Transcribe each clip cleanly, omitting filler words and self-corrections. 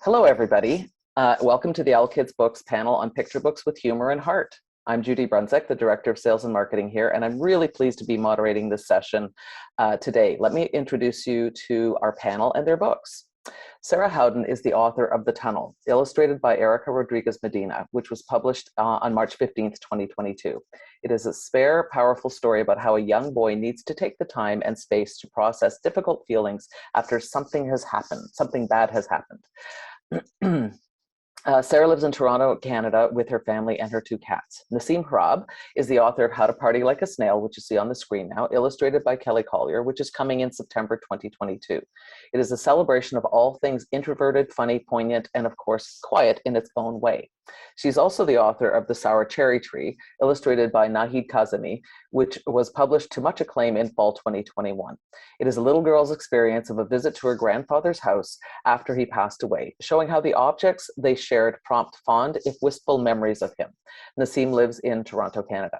Hello, everybody. Welcome to the Owlkids Books panel on picture books with humor and heart. I'm Judy Brunsek, the Director of Sales and Marketing here, and I'm really pleased to be moderating this session today. Let me introduce you to our panel and their books. Sarah Howden is the author of The Tunnel, illustrated by Erica Rodriguez Medina, which was published on March 15th, 2022. It is a spare, powerful story about how a young boy needs to take the time and space to process difficult feelings after something has happened, something bad has happened. Sarah lives in Toronto, Canada, with her family and her two cats. Naseem Hrab is the author of How to Party Like a Snail, which you see on the screen now, illustrated by Kelly Collier, which is coming in September 2022. It is a celebration of all things introverted, funny, poignant, and of course, quiet in its own way. She's also the author of The Sour Cherry Tree, illustrated by Nahid Kazemi, which was published to much acclaim in fall 2021. It is a little girl's experience of a visit to her grandfather's house after he passed away, showing how the objects they shared prompt fond, if wistful, memories of him. Naseem lives in Toronto, Canada.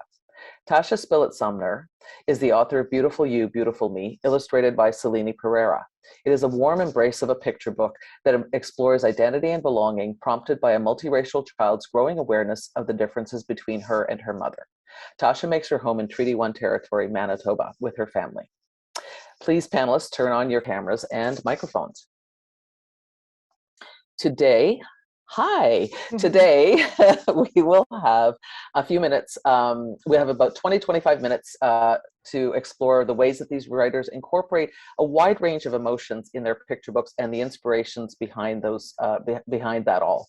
Tasha Spillett-Sumner is the author of Beautiful You, Beautiful Me, illustrated by Selene Pereira. It is a warm embrace of a picture book that explores identity and belonging, prompted by a multiracial child's growing awareness of the differences between her and her mother. Tasha makes her home in Treaty 1 territory, Manitoba, with her family. Please, panelists, turn on your cameras and microphones. Today, we will have a few minutes. We have about 20-25 minutes to explore the ways that these writers incorporate a wide range of emotions in their picture books and the inspirations behind those, behind that all.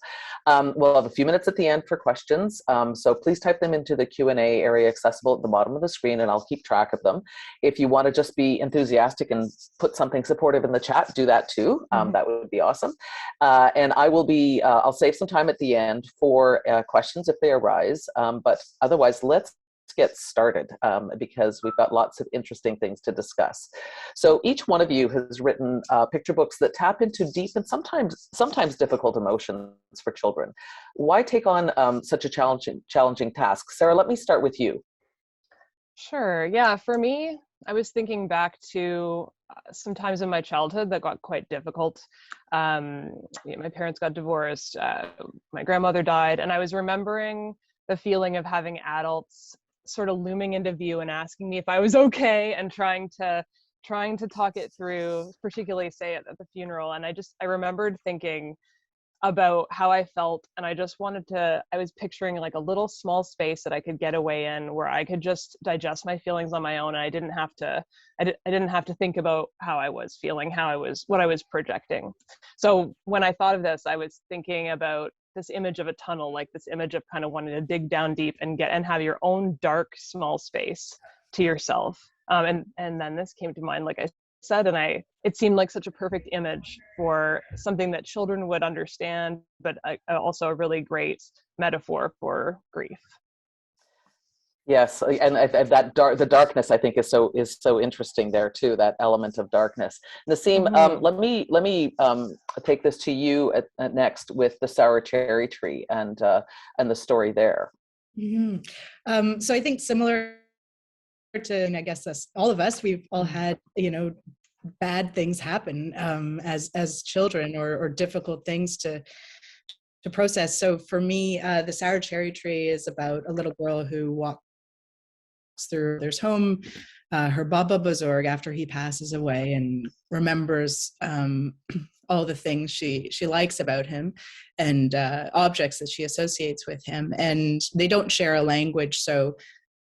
We'll have a few minutes at the end for questions, so please type them into the Q&A area accessible at the bottom of the screen, and I'll keep track of them. If you want to just be enthusiastic and put something supportive in the chat, do that too. That would be awesome. And I will be, I'll save some time at the end for questions if they arise, but otherwise let's get started because we've got lots of interesting things to discuss. So each one of you has written picture books that tap into deep and sometimes difficult emotions for children. Why take on such a challenging task? Sarah, let me start with you. Sure. Yeah, for me, I was thinking back to some times in my childhood that got quite difficult. My parents got divorced, my grandmother died, and I was remembering the feeling of having adults sort of looming into view and asking me if I was okay, and trying to talk it through, particularly say at the funeral. And I remembered thinking about how I felt, and I was picturing like a little small space that I could get away in, where I could just digest my feelings on my own, and I didn't have to think about how I was feeling, what I was projecting. So when I thought of this, I was thinking about this image of a tunnel, like this image of kind of wanting to dig down deep and have your own dark, small space to yourself. And then this came to mind, like I said, and it seemed like such a perfect image for something that children would understand, but also a really great metaphor for grief. Yes, and the darkness, I think, is so interesting there too. That element of darkness. Naseem, let me take this to you next with The Sour Cherry Tree and the story there. So I think similar to, and I guess all of us, we've all had bad things happen as children, or difficult things to process. So for me, The Sour Cherry Tree is about a little girl who walks through their home, her Baba Buzurg, after he passes away, and remembers all the things she likes about him, and objects that she associates with him. And they don't share a language, so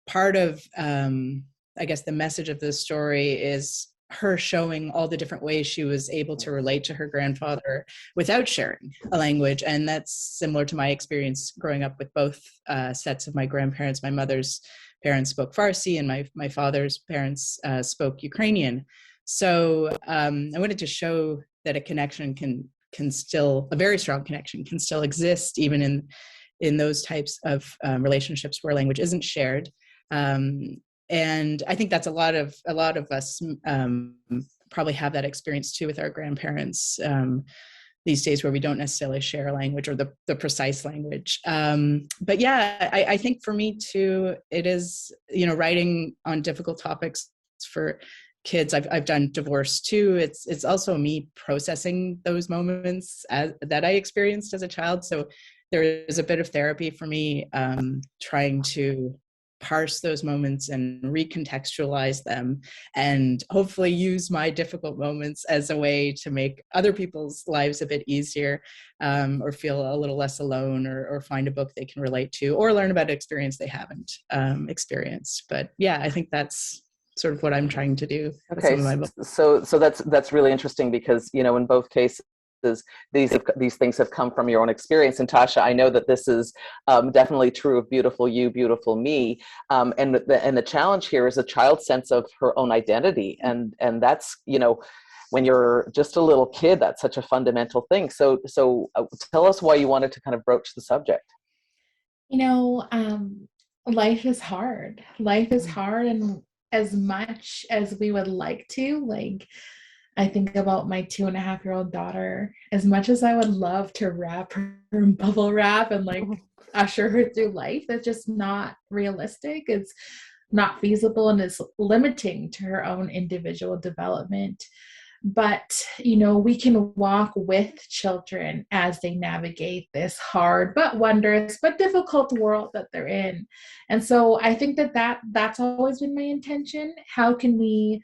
part of I guess the message of this story is her showing all the different ways she was able to relate to her grandfather without sharing a language. And that's similar to my experience growing up with both sets of my grandparents. My mother's parents spoke Farsi, and my father's parents spoke Ukrainian. So I wanted to show that a connection a very strong connection can still exist, even in those types of relationships where language isn't shared. And I think that's a lot of us probably have that experience too with our grandparents these days, where we don't necessarily share a language, or the precise language. But yeah, I think for me too, it is, writing on difficult topics for kids. I've done divorce too. It's also me processing those moments that I experienced as a child. So there is a bit of therapy for me, trying to parse those moments and recontextualize them, and hopefully use my difficult moments as a way to make other people's lives a bit easier, or feel a little less alone, or find a book they can relate to, or learn about an experience they haven't experienced. But yeah, I think that's sort of what I'm trying to do with some Okay, of my books. so that's really interesting, because in both cases these things have come from your own experience. And Tasha, I know that this is definitely true of Beautiful You, Beautiful Me, and the challenge here is a child's sense of her own identity, and that's when you're just a little kid, that's such a fundamental thing. So tell us why you wanted to kind of broach the subject. Life is hard. Life is hard, and as much as we would like to, like, I think about my 2.5-year-old daughter, as much as I would love to wrap her in bubble wrap and like usher her through life, that's just not realistic. It's not feasible, and it's limiting to her own individual development. But, we can walk with children as they navigate this hard, but wondrous, but difficult world that they're in. And so I think that's always been my intention. How can we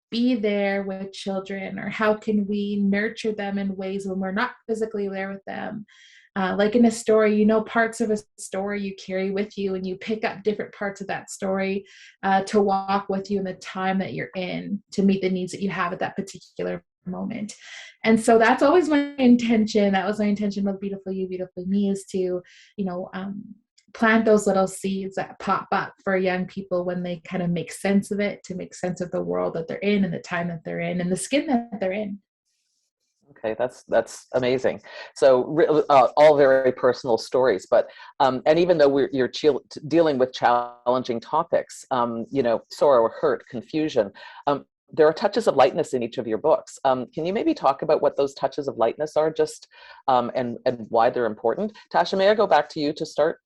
be there with children, or how can we nurture them in ways when we're not physically there with them? Like in a story, parts of a story you carry with you, and you pick up different parts of that story to walk with you in the time that you're in, to meet the needs that you have at that particular moment. And so that's always my intention. That was my intention with Beautiful You, Beautiful Me, is to, plant those little seeds that pop up for young people when they kind of make sense of it, to make sense of the world that they're in, and the time that they're in, and the skin that they're in. Okay, that's amazing. So all very personal stories, but and even though you're dealing with challenging topics, sorrow, hurt, confusion, there are touches of lightness in each of your books. Can you maybe talk about what those touches of lightness are, just and why they're important? Tasha, may I go back to you to start?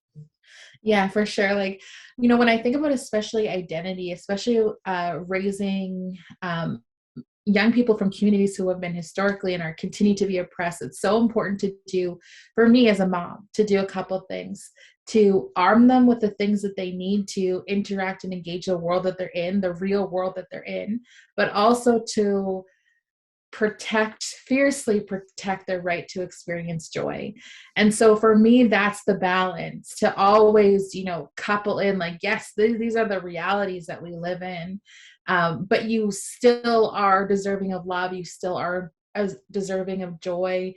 Yeah, for sure. Like, when I think about especially identity, especially raising young people from communities who have been historically and are continue to be oppressed, it's so important to do, for me as a mom, to do a couple things, to arm them with the things that they need to interact and engage the world that they're in, the real world that they're in, but also to fiercely protect their right to experience joy. And so for me, that's the balance, to always, couple in, like, yes, these are the realities that we live in, but you still are deserving of love. You still are as deserving of joy,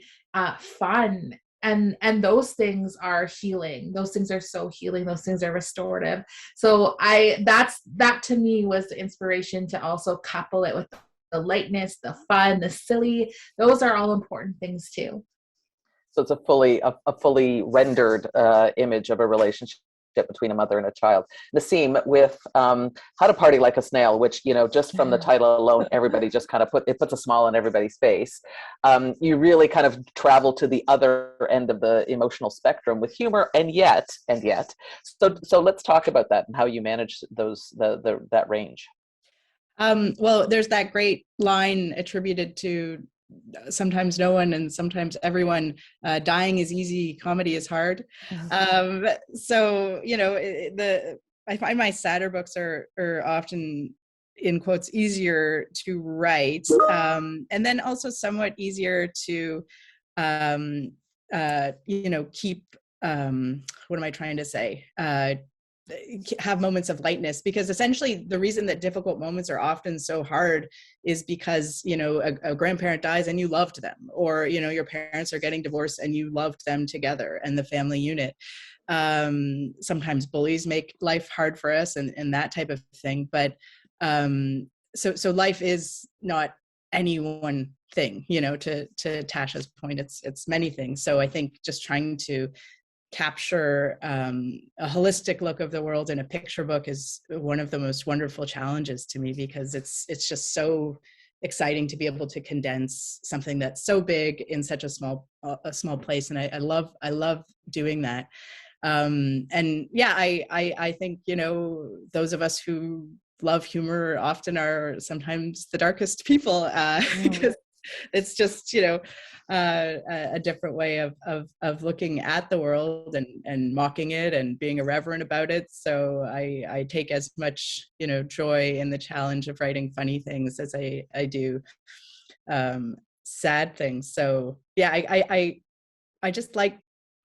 fun. And those things are healing. Those things are so healing. Those things are restorative. So that to me was the inspiration to also couple it with the lightness, the fun, the silly. Those are all important things too. So it's a fully rendered image of a relationship between a mother and a child. Naseem, with How to Party Like a Snail, which, just from the title alone, everybody just kind of puts a smile on everybody's face. You really kind of travel to the other end of the emotional spectrum with humor, and yet. So let's talk about that and how you manage that range. Well, there's that great line attributed to sometimes no one and sometimes everyone, dying is easy, comedy is hard. So, I find my sadder books are often, in quotes, easier to write, and then also somewhat easier to, keep, what am I trying to say? Have moments of lightness, because essentially the reason that difficult moments are often so hard is because a grandparent dies and you loved them, or your parents are getting divorced and you loved them together, and the family unit. Sometimes bullies make life hard for us, and that type of thing, but so life is not any one thing, to Tasha's point, it's many things. So I think just trying to capture a holistic look of the world in a picture book is one of the most wonderful challenges to me, because it's just so exciting to be able to condense something that's so big in such a small place, and I love doing that. And yeah, I think those of us who love humor often are sometimes the darkest people, because it's just, a different way of looking at the world and mocking it and being irreverent about it. So I take as much, joy in the challenge of writing funny things as I do sad things. So yeah, I just like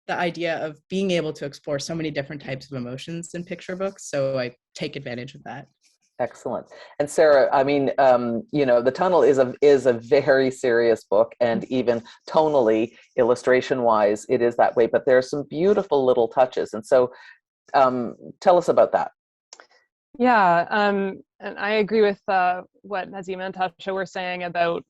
the idea of being able to explore so many different types of emotions in picture books. So I take advantage of that. Excellent. And Sarah, I mean, The Tunnel is a very serious book, and even tonally, illustration-wise, it is that way. But there are some beautiful little touches, and so tell us about that. Yeah, and I agree with what Naseem and Tasha were saying about,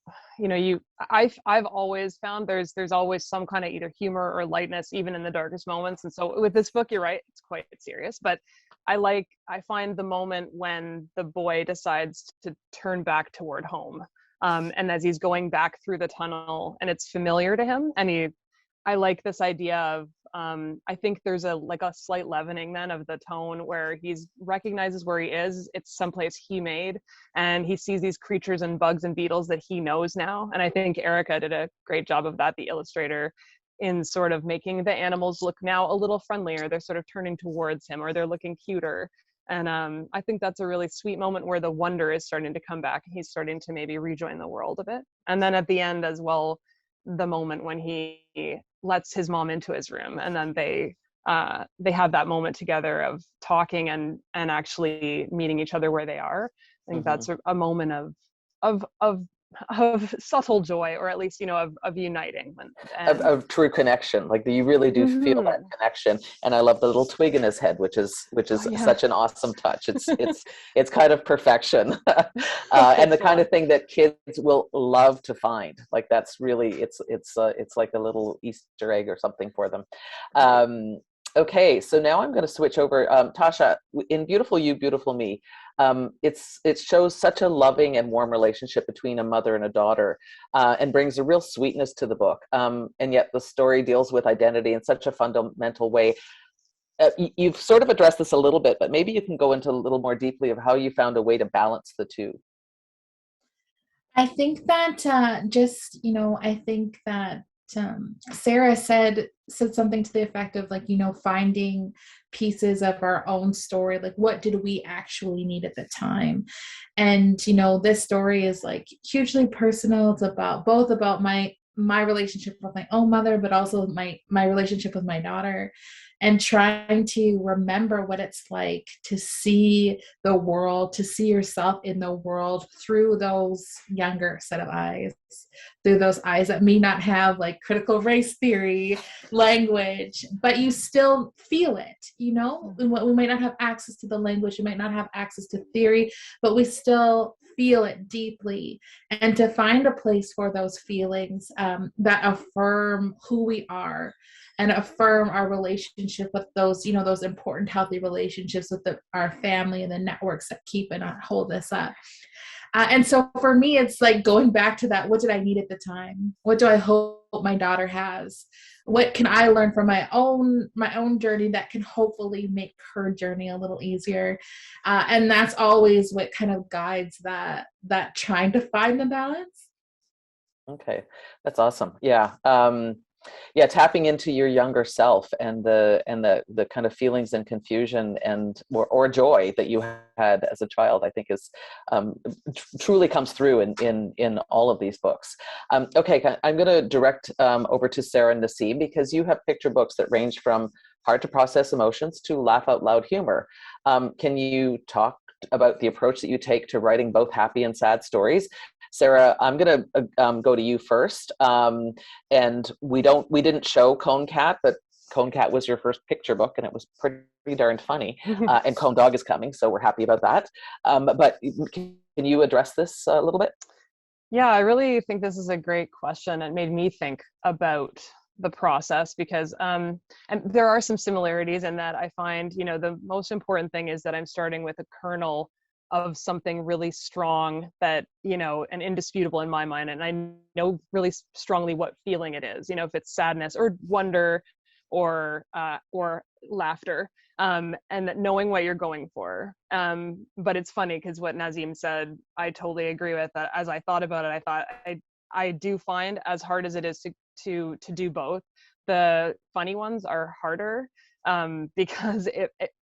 I've always found there's always some kind of either humor or lightness, even in the darkest moments. And so with this book, you're right, it's quite serious, but I find the moment when the boy decides to turn back toward home, and as he's going back through the tunnel, and it's familiar to him, and I like this idea of, I think there's a slight leavening then of the tone where he's recognizes where he is. It's someplace he made, and he sees these creatures and bugs and beetles that he knows now. And I think Erica did a great job of that, the illustrator, in sort of making the animals look now a little friendlier. They're sort of turning towards him, or they're looking cuter. And I think that's a really sweet moment where the wonder is starting to come back. He's starting to maybe rejoin the world a bit. And then at the end as well, the moment when he lets his mom into his room, and then they have that moment together of talking and actually meeting each other where they are. I think that's a moment of subtle joy, or at least of uniting of true connection. Like you really do feel that connection. And I love the little twig in his head, which is such an awesome touch. It's kind of perfection, and the kind of thing that kids will love to find. Like that's really it's like a little Easter egg or something for them. Okay, so now I'm going to switch over. Tasha, in Beautiful You, Beautiful Me, it shows such a loving and warm relationship between a mother and a daughter, and brings a real sweetness to the book. And yet the story deals with identity in such a fundamental way. You've sort of addressed this a little bit, but maybe you can go into a little more deeply of how you found a way to balance the two. I think that Sarah said something to the effect of finding pieces of our own story, like what did we actually need at the time. And this story is hugely personal. It's both about my relationship with my own mother, but also my relationship with my daughter, and trying to remember what it's like to see the world, to see yourself in the world through those younger set of eyes, through those eyes that may not have critical race theory language, but you still feel it, we might not have access to the language, we might not have access to theory, but we still feel it deeply. And to find a place for those feelings that affirm who we are and affirm our relationship with those, those important, healthy relationships with our family and the networks that keep and hold us up. And so for me, it's going back to that. What did I need at the time? What do I hope my daughter has? What can I learn from my own journey that can hopefully make her journey a little easier? And that's always what kind of guides that trying to find the balance. Okay, that's awesome. Yeah. Yeah, tapping into your younger self and the kind of feelings and confusion or joy that you had as a child, I think is truly comes through in all of these books. Okay, I'm going to direct over to Sarah and Naseem, because you have picture books that range from hard to process emotions to laugh out loud humor. Can you talk about the approach that you take to writing both happy and sad stories? Sarah, I'm going to go to you first. And we didn't show Cone Cat, but Cone Cat was your first picture book, and it was pretty darn funny. And Cone Dog is coming, so we're happy about that. But can you address this a little bit? Yeah, I really think this is a great question. It made me think about the process, because and there are some similarities in that I find, the most important thing is that I'm starting with a kernel of something really strong that, and indisputable in my mind. And I know really strongly what feeling it is, if it's sadness or wonder or laughter, and that knowing what you're going for. But it's funny because what Naseem said, I totally agree with that. As I thought about it, I thought I do find, as hard as it is to do both, the funny ones are harder, because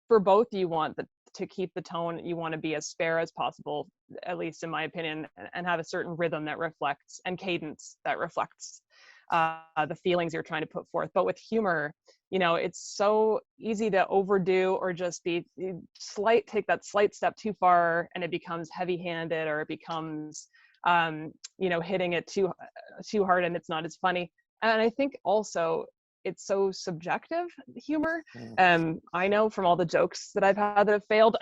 for both, you want to keep the tone, you want to be as fair as possible, at least in my opinion, and have a certain rhythm that reflects, and cadence that reflects the feelings you're trying to put forth. But with humor, it's so easy to overdo, or just take that slight step too far, and it becomes heavy-handed, or it becomes hitting it too hard, and it's not as funny. And I think also it's so subjective, humor. I know from all the jokes that I've had that have failed.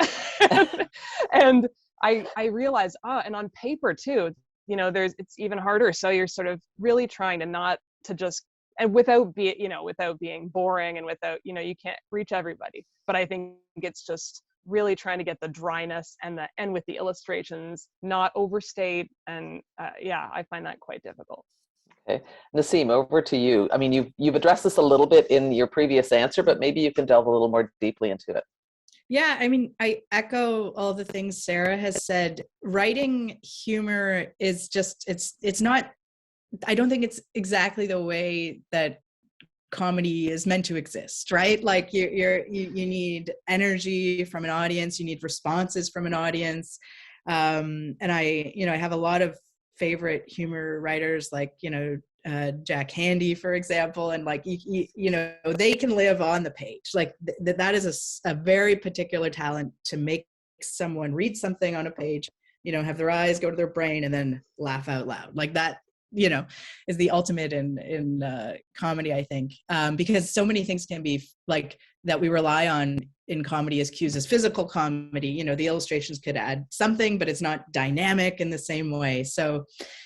And I realize, and on paper too, it's even harder. So you're sort of really trying to not to just, and without being boring, and without, you can't reach everybody. But I think it's just really trying to get the dryness and with the illustrations, not overstate. And I find that quite difficult. Okay, Naseem, over to you. I mean, you've addressed this a little bit in your previous answer, but maybe you can delve a little more deeply into it. Yeah, I mean, I echo all the things Sarah has said. Writing humor is just, it's not, I don't think it's exactly the way that comedy is meant to exist, right? Like you need energy from an audience, you need responses from an audience. And I have a lot of favorite humor writers, like, Jack Handy, for example, and like, they can live on the page. Like that is a very particular talent, to make someone read something on a page, have their eyes go to their brain and then laugh out loud. Like that, is the ultimate in comedy, I think, because so many things can be like that we rely on in comedy as cues as physical comedy. The illustrations could add something, but it's not dynamic in the same way. So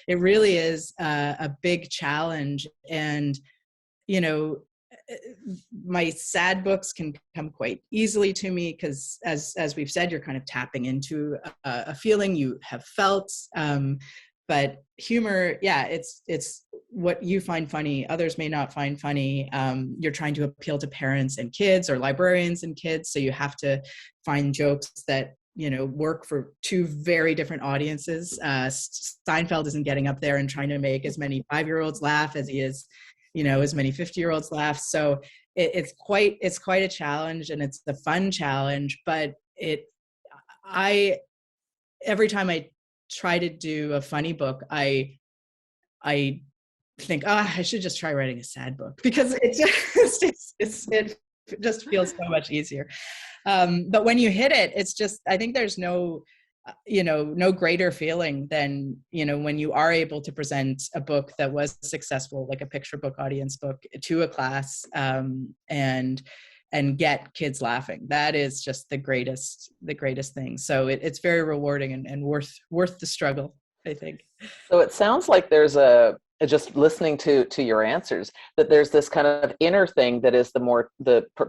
it really is a big challenge. And, my sad books can come quite easily to me, because as we've said, you're kind of tapping into a feeling you have felt. But humor, it's what you find funny, others may not find funny. You're trying to appeal to parents and kids, or librarians and kids, so you have to find jokes that work for two very different audiences. Seinfeld isn't getting up there and trying to make as many 5-year-olds laugh as he is, as many 50-year-olds laugh. So it's quite a challenge, and it's the fun challenge. But every time I try to do a funny book, I think, I should just try writing a sad book, because it just feels so much easier. But when you hit it, it's just, I think there's no greater feeling than, when you are able to present a book that was successful, like a picture book, audience book, to a class, and get kids laughing. That is just the greatest thing. So it's very rewarding and worth the struggle, I think. So it sounds like there's just listening to your answers, that there's this kind of inner thing that is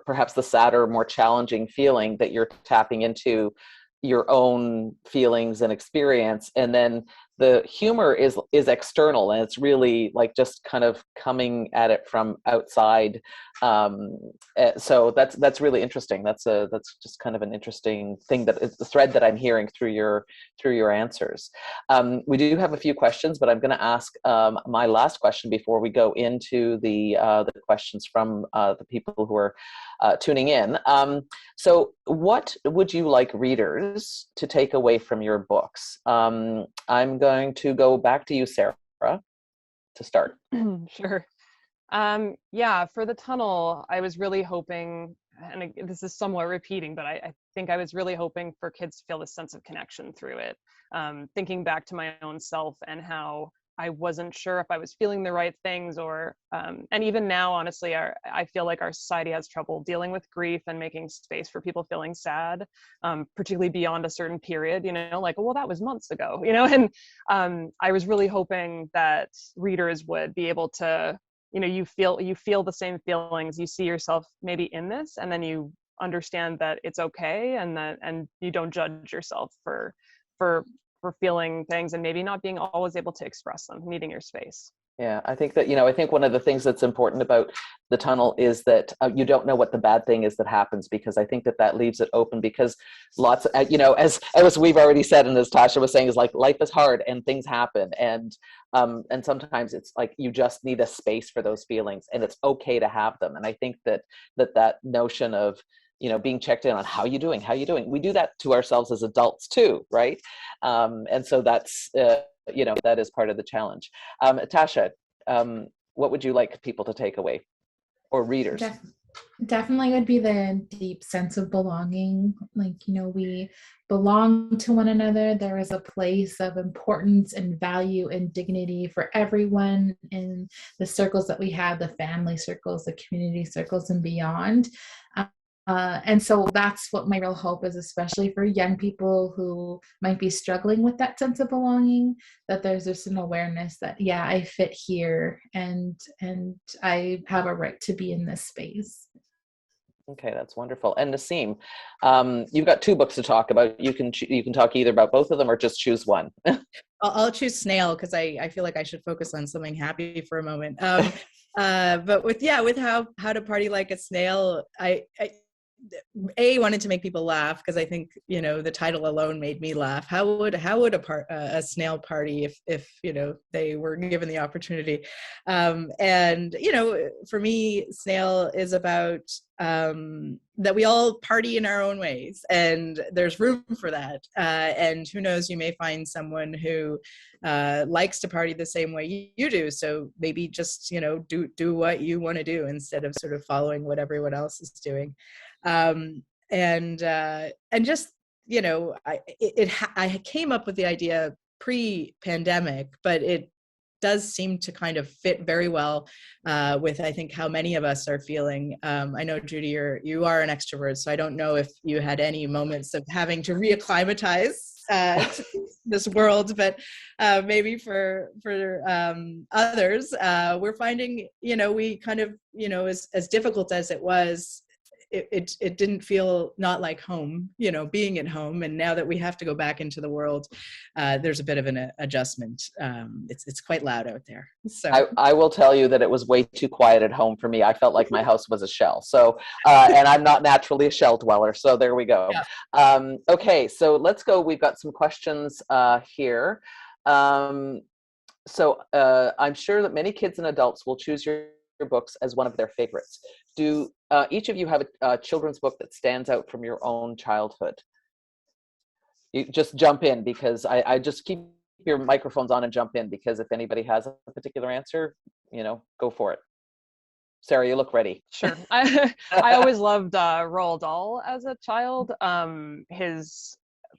perhaps the sadder, more challenging feeling, that you're tapping into your own feelings and experience, and then the humor is external, and it's really like just kind of coming at it from outside. So that's really interesting. That's just kind of an interesting thing, that is the thread that I'm hearing through your answers. We do have a few questions, but I'm going to ask my last question before we go into the questions from the people who are tuning in. So what would you like readers to take away from your books? I'm going to go back to you, Sarah, to start. Sure. For the tunnel, I was really hoping, and this is somewhat repeating, but I think I was really hoping for kids to feel this sense of connection through it. Thinking back to my own self, and how I wasn't sure if I was feeling the right things, or, and even now, honestly, I feel like our society has trouble dealing with grief and making space for people feeling sad, particularly beyond a certain period, like, well, that was months ago, and I was really hoping that readers would be able to, you feel the same feelings, you see yourself maybe in this, and then you understand that it's okay, and you don't judge yourself for feeling things, and maybe not being always able to express them, needing your space. Yeah, I think that, I think one of the things that's important about the tunnel is that you don't know what the bad thing is that happens, because I think that that leaves it open, because lots of, as we've already said, and as Tasha was saying, is like life is hard and things happen. And sometimes it's like you just need a space for those feelings, and it's okay to have them. And I think that notion of, being checked in on how you doing, we do that to ourselves as adults too, right? And so that's, that is part of the challenge. Tasha, what would you like people to take away, or readers? Definitely would be the deep sense of belonging. Like, we belong to one another. There is a place of importance and value and dignity for everyone in the circles that we have, the family circles, the community circles, and beyond. And so that's what my real hope is, especially for young people who might be struggling with that sense of belonging, that there's just an awareness that, yeah, I fit here, and I have a right to be in this space. Okay, that's wonderful. And Naseem, you've got 2 books to talk about. You can talk either about both of them or just choose one. I'll choose SNAIL, because I feel like I should focus on something happy for a moment. But with how to party like a snail, I wanted to make people laugh, because I think the title alone made me laugh. How would a snail party if they were given the opportunity? And for me, SNAIL is about that we all party in our own ways, and there's room for that. And who knows, you may find someone who likes to party the same way you do. So maybe just do what you want to do, instead of sort of following what everyone else is doing. And just, I came up with the idea pre-pandemic, but it does seem to kind of fit very well with, I think, how many of us are feeling. I know, Judy, you are an extrovert, so I don't know if you had any moments of having to reacclimatize to this world, but maybe for others, we're finding, we kind of, as difficult as it was, it didn't feel not like home, being at home. And now that we have to go back into the world, there's a bit of an adjustment. It's quite loud out there. So I will tell you that it was way too quiet at home for me. I felt like my house was a shell. So, and I'm not naturally a shell dweller. So there we go. Yeah. Okay, so let's go. We've got some questions here. So I'm sure that many kids and adults will choose your books as one of their favorites. Do each of you have a children's book that stands out from your own childhood? You just jump in, because I just keep your microphones on and jump in, because if anybody has a particular answer, go for it. Sarah, you look ready. Sure. I always loved Roald Dahl as a child.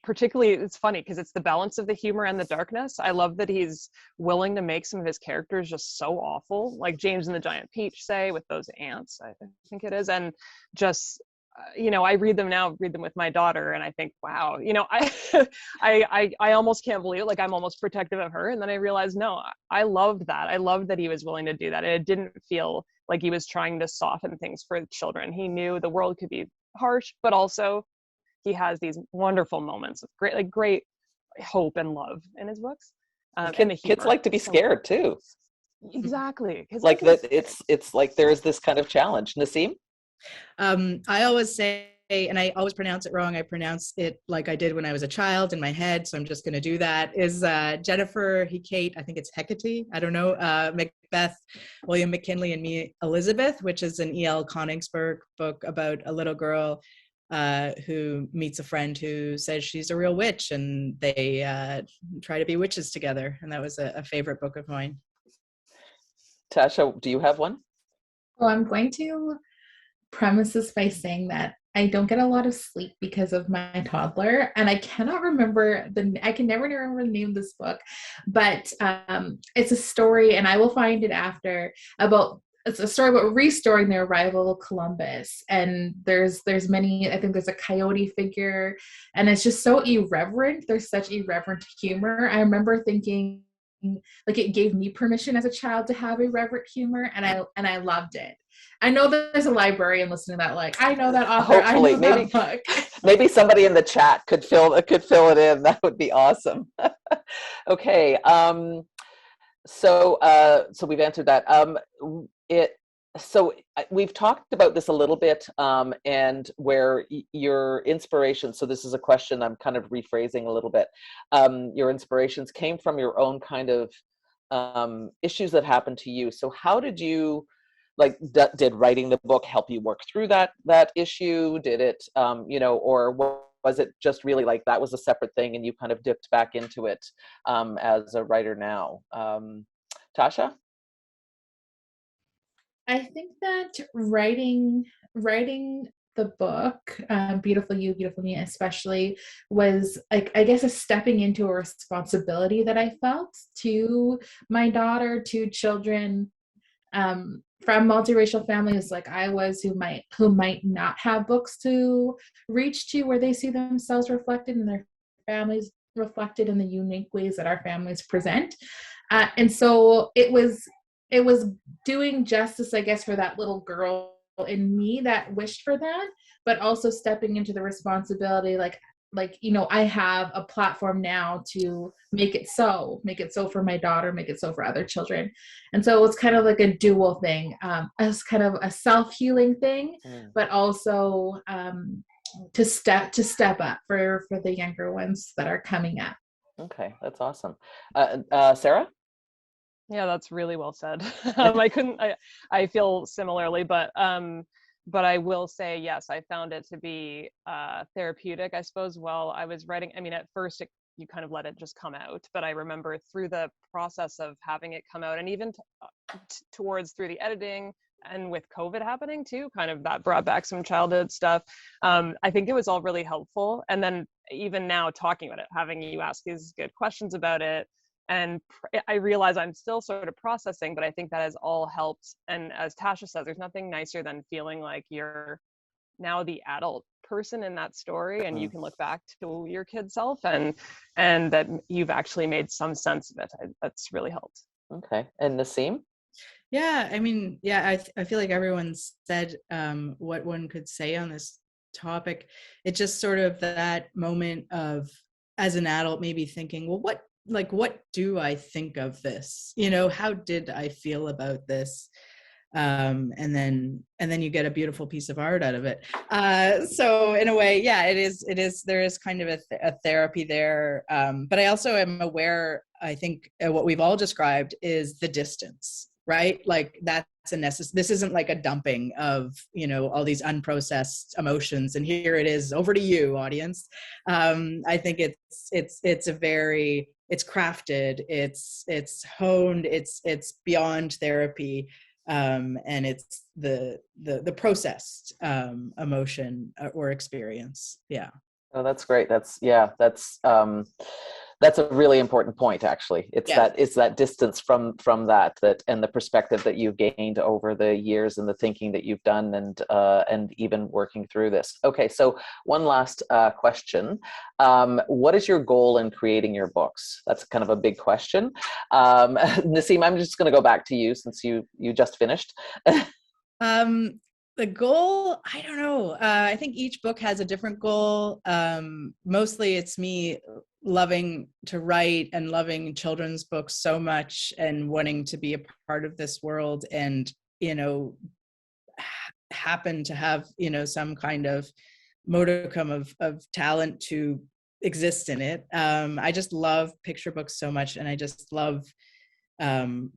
Particularly, it's funny because it's the balance of the humor and the darkness. I love that he's willing to make some of his characters just so awful, like James and the Giant Peach, say, with those ants, I think it is. And just, I read them with my daughter, and I think, wow, I almost can't believe it. Like, I'm almost protective of her. And then I realized, no, I loved that. I loved that he was willing to do that. And it didn't feel like he was trying to soften things for children. He knew the world could be harsh, but also he has these wonderful moments of great hope and love in his books. Kids like to be scared too. Exactly. Like that, it's like there is this kind of challenge. Naseem? I always say, and I always pronounce it wrong, I pronounce it like I did when I was a child in my head, so I'm just going to do that, is Jennifer Hecate, I think it's Hecate, I don't know, Macbeth, William McKinley and Me, Elizabeth, which is an E.L. Konigsberg book about a little girl who meets a friend who says she's a real witch, and they try to be witches together. And that was a favorite book of mine. Tasha, do you have one? Well, I'm going to premise this by saying that I don't get a lot of sleep because of my toddler, and I cannot remember I can never remember the name of this book, but it's a story, and I will find it after, it's a story about restoring the arrival of Columbus. And there's many, I think there's a coyote figure, and it's just so irreverent. There's such irreverent humor. I remember thinking, like, it gave me permission as a child to have irreverent humor, and I loved it. I know that there's a librarian listening to that, like, I know that author. Hopefully, I know that book. Maybe somebody in the chat could fill it in. That would be awesome. Okay. So we've answered that. We've talked about this a little bit, and where your inspiration, so this is a question I'm kind of rephrasing a little bit. Your inspirations came from your own kind of issues that happened to you. So how did you, like, did writing the book help you work through that issue? Did it, or was it just really like that was a separate thing and you kind of dipped back into it as a writer now? Tasha? I think that writing the book, Beautiful You, Beautiful Me, especially, was like, I guess, a stepping into a responsibility that I felt to my daughter, to children from multiracial families like I was, who might not have books to reach to where they see themselves reflected in their families, reflected in the unique ways that our families present. And so it was doing justice, I guess, for that little girl in me that wished for that, but also stepping into the responsibility, like, I have a platform now to make it so for my daughter, make it so for other children. And so it's kind of like a dual thing, as kind of a self-healing thing, but also to step up for the younger ones that are coming up. Okay, that's awesome. Sarah? Yeah, that's really well said. I feel similarly, but I will say, yes, I found it to be therapeutic, I suppose, while I was writing. I mean, at first you kind of let it just come out, but I remember through the process of having it come out, and even towards through the editing, and with COVID happening too, kind of that brought back some childhood stuff. I think it was all really helpful. And then even now talking about it, having you ask these good questions about it, and I realize I'm still sort of processing, but I think that has all helped. And as Tasha says, there's nothing nicer than feeling like you're now the adult person in that story, and you can look back to your kid self and that you've actually made some sense of it. That's really helped. Okay. And Naseem? Yeah, I mean, yeah, I feel like everyone's said what one could say on this topic. It's just sort of that moment of, as an adult, maybe thinking, well, what do I think of this? How did I feel about this? And then you get a beautiful piece of art out of it. So in a way, yeah, it is, there is kind of a therapy there. But I also am aware, I think what we've all described is the distance, right? Like that's a this isn't like a dumping of, all these unprocessed emotions. And here it is, over to you, audience. I think it's crafted, it's honed, it's beyond therapy. And it's the processed emotion or experience. Yeah. Oh, that's great. That's a really important point, actually. It's that distance from that and the perspective that you've gained over the years and the thinking that you've done, and even working through this. Okay, so one last question. What is your goal in creating your books? That's kind of a big question. Naseem, I'm just going to go back to you since you just finished. The goal, I don't know. I think each book has a different goal. Mostly it's me loving to write and loving children's books so much and wanting to be a part of this world, and, happen to have, some kind of modicum of talent to exist in it. I just love picture books so much, and I just love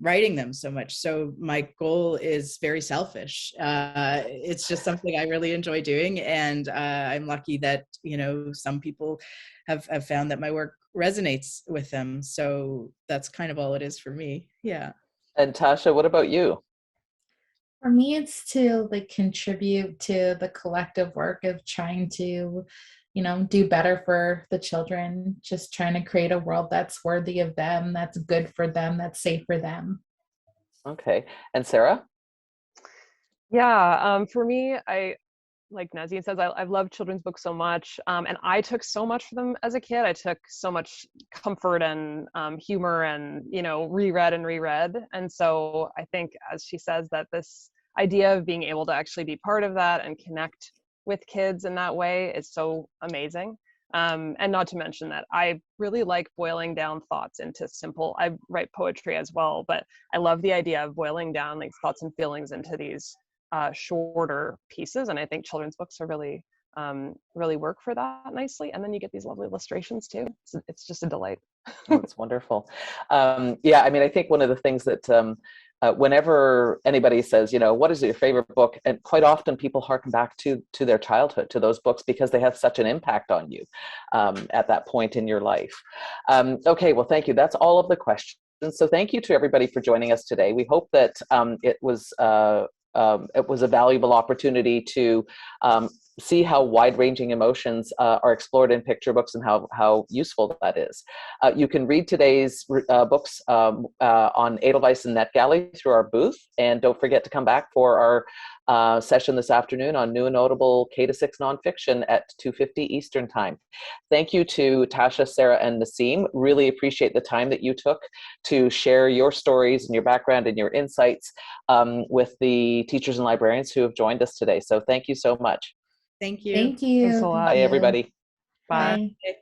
writing them so much. So my goal is very selfish. It's just something I really enjoy doing, and I'm lucky that some people have found that my work resonates with them. So that's kind of all it is for me. Yeah. And Tasha, what about you? For me, it's to contribute to the collective work of trying to do better for the children, just trying to create a world that's worthy of them, that's good for them, that's safe for them. Okay. And Sarah? Yeah, for me, like Naseem says, I've loved children's books so much, and I took so much from them as a kid. I took so much comfort and humor, and reread and reread. And so I think, as she says, that this idea of being able to actually be part of that and connect with kids in that way is so amazing. And not to mention that I really like boiling down thoughts into simple, I write poetry as well, but I love the idea of boiling down like thoughts and feelings into these shorter pieces. And I think children's books are really, really work for that nicely. And then you get these lovely illustrations too. So it's just a delight. That's wonderful. Yeah, I mean, I think one of the things that whenever anybody says, you know, what is your favorite book? And quite often people harken back to their childhood, to those books, because they have such an impact on you at that point in your life. Okay, well, thank you. That's all of the questions. So thank you to everybody for joining us today. We hope that it was a valuable opportunity to see how wide-ranging emotions are explored in picture books and how useful that is. You can read today's books on Edelweiss and NetGalley through our booth, and don't forget to come back for our session this afternoon on new and notable K-6 nonfiction at 2:50 Eastern Time. Thank you to Tasha, Sarah, and Naseem. Really appreciate the time that you took to share your stories and your background and your insights with the teachers and librarians who have joined us today. So thank you so much. Thank you. Thank you. Thanks a lot. Bye, everybody. Bye. Bye.